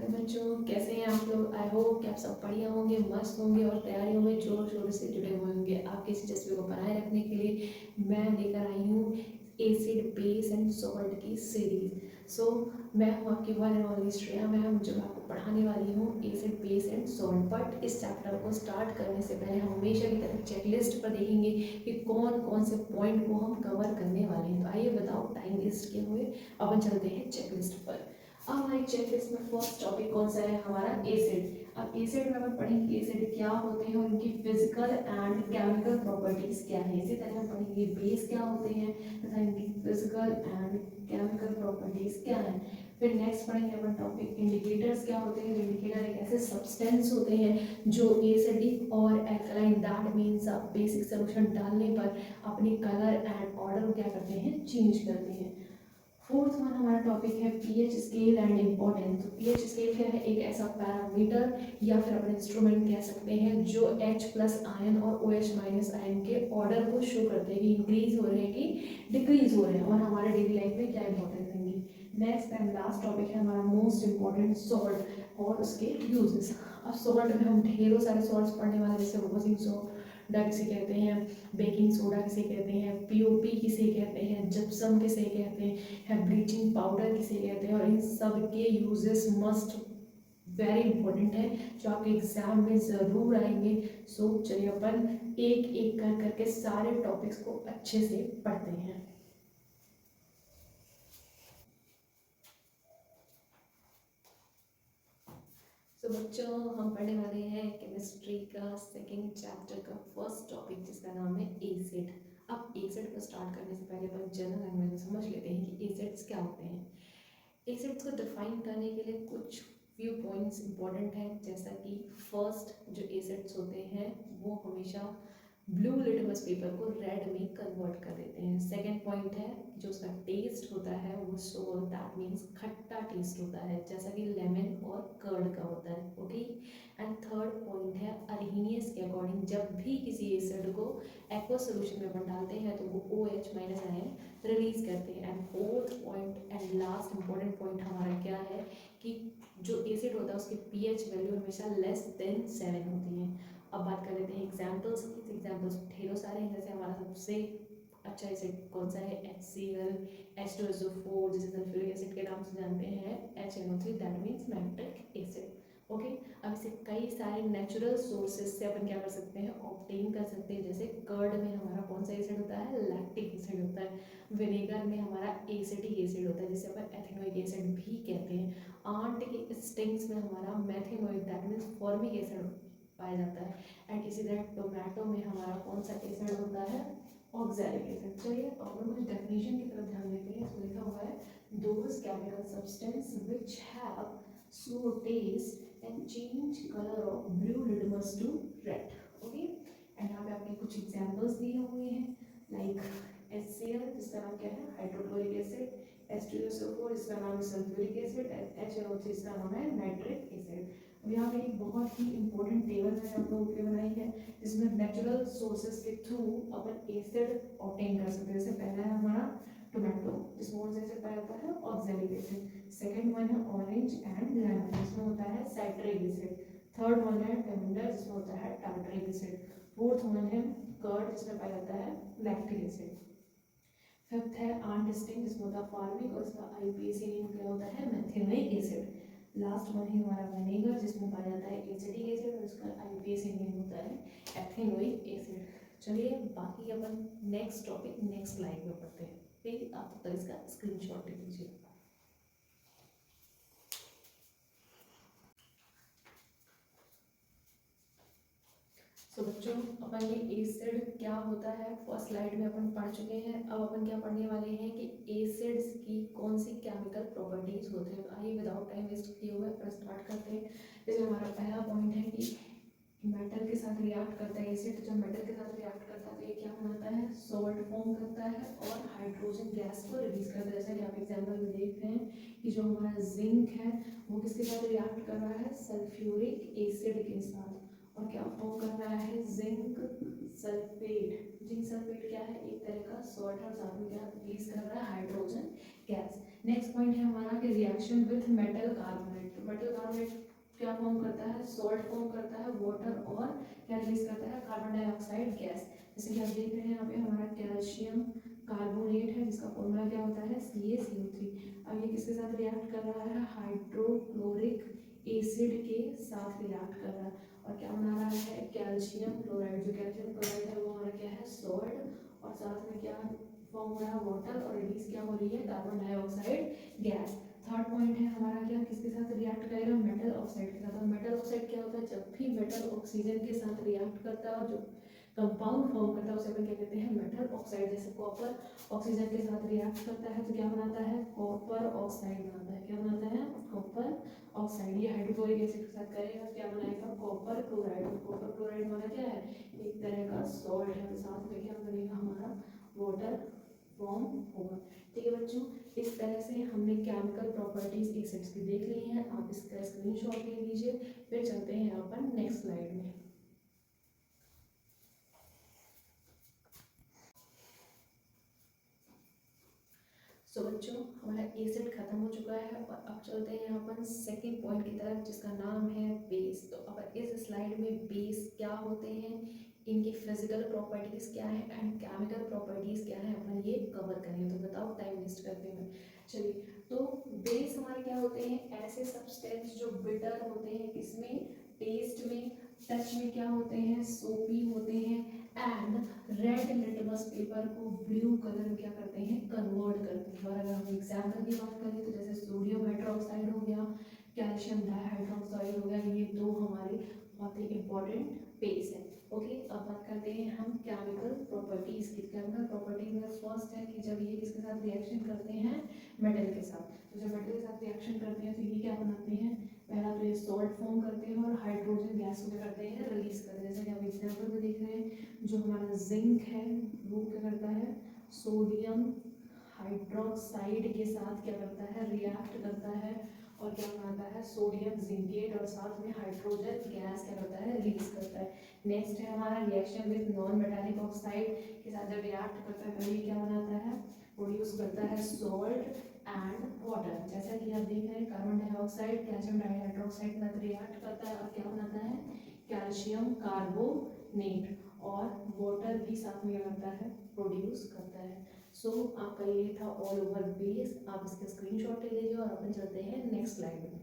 Hello बच्चों, कैसे हैं आप लोग। आई होप कि आप सब बढ़िया होंगे, मस्त होंगे और तैयारियों में जोर शोर से जुड़े हुए होंगे। आपकी इस दिलचस्पी को बनाए रखने के लिए मैं लेकर आई हूँ एसिड बेस एंड सॉल्ट की सीरीज। मैं हूँ आपकी one and only Shreya ma'am, जो आपको पढ़ाने वाली हूँ acid base and salt. But इस चैप्टर को स्टार्ट करने से पहले हम हमेशा की तरह चेकलिस्ट पर देखेंगे कि कौन कौन से पॉइंट को हम कवर करने वाले हैं। तो आइए बताओ, टाइम वेस्ट किए हुए अपन चलते हैं चेकलिस्ट पर। अब हमारी चेकलिस्ट में फर्स्ट टॉपिक कौन सा है, हमारा एसिड। अब एसिड में अपन पढ़ेंगे एसिड क्या होते हैं और उनकी फिजिकल एंड केमिकल प्रॉपर्टीज क्या है। इसी तरह हम पढ़ेंगे बेस क्या होते हैं तथा इनकी फिजिकल एंड केमिकल प्रॉपर्टीज क्या है। फिर नेक्स्ट पढ़ेंगे अपन टॉपिक इंडिकेटर्स क्या होते हैं। इंडिकेटर एक ऐसे सब्सटेंस होते हैं जो एसिडिक और alkaline, that means basic solution डालने पर अपनी कलर एंड ऑर्डर क्या करते हैं, चेंज करते हैं। फोर्थ वन हमारा टॉपिक है पीएच स्केल एंड इम्पोर्टेंस। तो पीएच स्केल क्या है, एक ऐसा पैरामीटर या फिर अपन इंस्ट्रूमेंट कह सकते हैं जो H प्लस आयन और OH माइनस आयन के ऑर्डर को शो करते हैं कि इंक्रीज हो रहे हैं कि डिक्रीज हो रहे हैं और हमारे डेली लाइफ में क्या इंपॉर्टेंस देंगे। नेक्स्ट एंड लास्ट टॉपिक है हमारा मोस्ट इंपॉर्टेंट सॉल्ट और उसके यूजेस। अब सॉल्ट में हम ढेरों सारे सॉल्ट्स पढ़ने वाले, जैसे वॉशिंग सोडा किसे कहते हैं, बेकिंग सोडा किसे कहते हैं, पीओपी किसे कहते हैं, जिप्सम किसे कहते हैं, ब्लीचिंग पाउडर किसे कहते हैं। और इन सब के यूजेस मस्ट वेरी इंपॉर्टेंट है जो आपके एग्जाम में ज़रूर आएंगे। चलिए अपन एक एक कर करके सारे टॉपिक्स को अच्छे से पढ़ते हैं। बच्चों, हम पढ़ने वाले हैं केमिस्ट्री का सेकेंड चैप्टर का फर्स्ट टॉपिक, जिसका नाम है एसिड। अब एसिड को स्टार्ट करने से पहले अपन जनरल लैंग्वेज में समझ लेते हैं कि एसिड्स क्या होते हैं। एसिड्स को डिफाइन करने के लिए कुछ फ्यू पॉइंट्स इंपॉर्टेंट हैं, जैसा कि फर्स्ट जो एसिड्स होते हैं वो हमेशा ब्लू लिटमस पेपर को रेड में कन्वर्ट कर देते हैं। सेकेंड पॉइंट है जो उसका टेस्ट होता है वो सोर, दैट मीन्स खट्टा टेस्ट होता है, जैसा कि लेमन और कर्ड का होता है। ओके। एंड थर्ड पॉइंट है अरहीनियस के अकॉर्डिंग जब भी किसी एसिड को एक्वा सोल्यूशन में अपन डालते हैं तो वो OH माइनस आयन रिलीज करते हैं। And fourth point and last important point हमारा क्या है कि जो एसिड होता है उसकी pH वैल्यू हमेशा लेस देन 7 होती है। अब बात कर लेते हैं एग्जाम्पल्स की। एग्जाम्पल्स ढेरों सारे हैं, जैसे हमारा सबसे अच्छा एसिड कौन सा है, HCl, H2SO4, जिसे सल्फ्यूरिक एसिड के नाम से जानते हैं, HNO3, that means nitric acid. Okay. अब इसे कई सारे नेचुरल सोर्सेज से अपन क्या कर सकते हैं, ऑब्टेन कर सकते हैं। जैसे कर्ड में हमारा कौन सा एसिड होता है, लैक्टिक एसिड होता है। विनेगर में हमारा एसिटिक एसिड होता है, जिसे अपन एथेनोइक एसिड भी कहते हैं। आंट के स्टिंग्स में हमारा methanoic, that means formic acid पाया जाता है। एंड इसी तरह टोमेटो में हमारा कौन सा एसिड होता है, ऑक्सैलिक एसिड। चलिए अब हम कुछ डेफिनेशन की तरफ ध्यान देते हैं। इसमें लिखा हुआ है those chemical substance which have sour taste and change color of blue litmus to red. Okay. And यहाँ पे आपने कुछ एग्जांपल्स दिए हुए हैं, लाइक HCl जिसका नाम क्या है, हाइड्रोक्लोरिक एसिड, H2SO4 इसका नाम है सल्फ्यूरिक एसिड, HNO3 इसका नाम है नाइट्रिक एसिड। अब यहाँ पे एक बहुत ही इंपॉर्टेंट टेबल मैंने आप लोगों के लिए बनाई है, जिसमें नेचुरल सोर्सेज के थ्रू अपन एसिड ऑब्टेन कर सकते हैं। जैसे पहला है हमारा टोमेटो, जिसमें कौन सा एसिड पाया जाता है, ऑक्सैलिक एसिड। सेकेंड वन है ऑरेंज एंड लेमन, जिसमें होता है साइट्रिक एसिड। थर्ड वन है टमाटर, जिसमें होता है टार्टरिक एसिड। फोर्थ वन है कर्ड, जिसमें पाया जाता है लैक्टिक एसिड। फिफ्थ है आंट स्टिंग, जिसमें होता है फार्मिक और इसका IUPAC नेम क्या होता है, मेथेनोइक एसिड। लास्ट वन है हमारा विनेगर, जिसमें पाया जाता है एसिडिक एसिड और इसका IUPAC नेम होता है एथेनोइक एसिड। चलिए बाकी अपन नेक्स्ट टॉपिक नेक्स्ट स्लाइड में पढ़ते हैं। फिर आप तब तक इसका स्क्रीनशॉट ले लीजिए। बच्चों, अपन ये एसिड क्या होता है फर्स्ट स्लाइड में अपन पढ़ चुके हैं। अब अपन क्या पढ़ने वाले हैं कि एसिड्स की कौन सी केमिकल प्रॉपर्टीज होते हैं। तो आइए विदाउट टाइम वेस्ट किए हुए अपन स्टार्ट करते हैं। इसमें हमारा पहला पॉइंट है कि मेटल के साथ रिएक्ट करता है एसिड। जब मेटल के साथ रिएक्ट करता है तो ये क्या बनाता है, सॉल्ट फॉर्म करता है और हाइड्रोजन गैस को रिलीज करता है। जैसा कि आप एग्जाम्पल में देख रहे हैं कि जो हमारा जिंक है वो किसके साथ रिएक्ट कर रहा है, सल्फ्यूरिक एसिड के साथ, और क्या फॉर्म कर रहा है, जिंक सल्फेट। जिंक सल्फेट क्या है, एक तरह का सॉल्ट है और साथ में क्या रिलीज कर रहा है, हाइड्रोजन गैस। नेक्स्ट पॉइंट है हमारा कि रिएक्शन विथ मेटल कार्बोनेट। तो मेटल कार्बोनेट क्या फॉर्म करता है, सॉल्ट फॉर्म करता है, वाटर और क्या रिलीज करता है, कार्बन डाइऑक्साइड गैस। जैसे कि आप देख रहे हैं यहाँ पे हमारा कैल्शियम कार्बोनेट है जिसका फॉर्मूला क्या होता है CaCO3। अब ये किसके साथ रिएक्ट कर रहा है, हाइड्रोक्लोरिक एसिड के साथ रिएक्ट कर रहा है और क्या बना रहा है, कैल्शियम क्लोराइड। जो कैल्शियम क्लोराइड है वो हमारा क्या है, सॉल्ट और साथ में क्या फॉर्म हो रहा है, वाटर और रिलीज क्या हो रही है, carbon dioxide gas. Third point है हमारा क्या, किसके साथ रिएक्ट करेगा, मेटल ऑक्साइड के साथ। और मेटल ऑक्साइड क्या होता है, जब भी मेटल ऑक्सीजन के साथ रिएक्ट करता है और जो कंपाउंड फॉर्म करता है उसे अपन क्या कहते हैं, मेटल ऑक्साइड। जैसे कॉपर ऑक्सीजन के साथ रिएक्ट करता है तो क्या बनाता है, कॉपर ऑक्साइड बनाता है। क्या बनाता है, कॉपर ऑक्साइड। ये हाइड्रोक्लोरिक एसिड के साथ करेगा तो क्या बनाएगा, कॉपर क्लोराइड। कॉपर क्लोराइड हमारा क्या है, एक तरह का सॉल्ट है। साथ में क्या बनेगा हमारा, वाटर फॉर्म होगा। ठीक है बच्चों, इस तरह से हमने केमिकल प्रॉपर्टीज एसिड्स की देख ली हैं। आप इसका स्क्रीनशॉट ले लीजिए। फिर चलते हैं अपन नेक्स्ट स्लाइड में। सो बच्चों, हमारा एसिड खत्म हो चुका है और अब चलते हैं अपन सेकंड पॉइंट की तरफ जिसका नाम है बेस। तो अब इस स्लाइड में बेस क्या होते हैं, इनकी फिजिकल प्रॉपर्टीज क्या है एंड केमिकल प्रॉपर्टीज क्या है, अपन ये कवर करेंगे। तो बताओ टाइम वेस्ट करते हुए, चलिए। तो बेस हमारे क्या होते हैं, ऐसे सब्सटेंस जो बिटर होते हैं, किसमें, टेस्ट में, टच में क्या होते हैं, सोपी होते हैं एंड रेड लिटमस पेपर को ब्लू कलर क्या करते हैं, कन्वर्ट करते हैं। और अगर हम एग्जाम्पल की बात करें तो जैसे सोडियम हाइड्रोक्साइड हो गया, कैल्शियम डाइहाइड्रोक्साइड हो गया, ये दो हमारे बहुत ही इंपॉर्टेंट बेस है। ओके, अब बात करते हैं हम केमिकल प्रॉपर्टीज की। केमिकल प्रॉपर्टीज में फर्स्ट है कि जब ये किसके साथ रिएक्शन करते हैं, मेटल के साथ। तो जब मेटल के साथ रिएक्शन करते हैं तो ये क्या बनाते हैं, पहला तो ये सॉल्ट फॉर्म करते हैं और हाइड्रोजन गैस को क्या करते हैं, रिलीज करते हैं। जैसे कि आप एग्जाम्पल में देख रहे हैं, जो हमारा जिंक है वो क्या करता है, सोडियम हाइड्रोक्साइड के साथ क्या करता है, रिएक्ट करता है और क्या बनाता है, सोडियम जिंकेट और साथ में हाइड्रोजन गैस क्या करता है, रिलीज करता है। नेक्स्ट है हमारा reaction with non metallic oxide के साथ जब रिएक्ट करता है तो ये क्या बनाता है, प्रोड्यूस करता है सॉल्ट एंड वाटर। जैसा कि आप देख रहे हैं, कार्बन डाइऑक्साइड कैल्शियम डाइहाइड्रोक्साइड के साथ रिएक्ट करता है और क्या बनाता है, कैल्शियम कार्बोनेट और वाटर भी साथ में क्या करता है, प्रोड्यूस करता है। सो आपका ये था ऑल ओवर बेस। आप इसका स्क्रीनशॉट ले लीजिए और अपन चलते हैं नेक्स्ट स्लाइड में।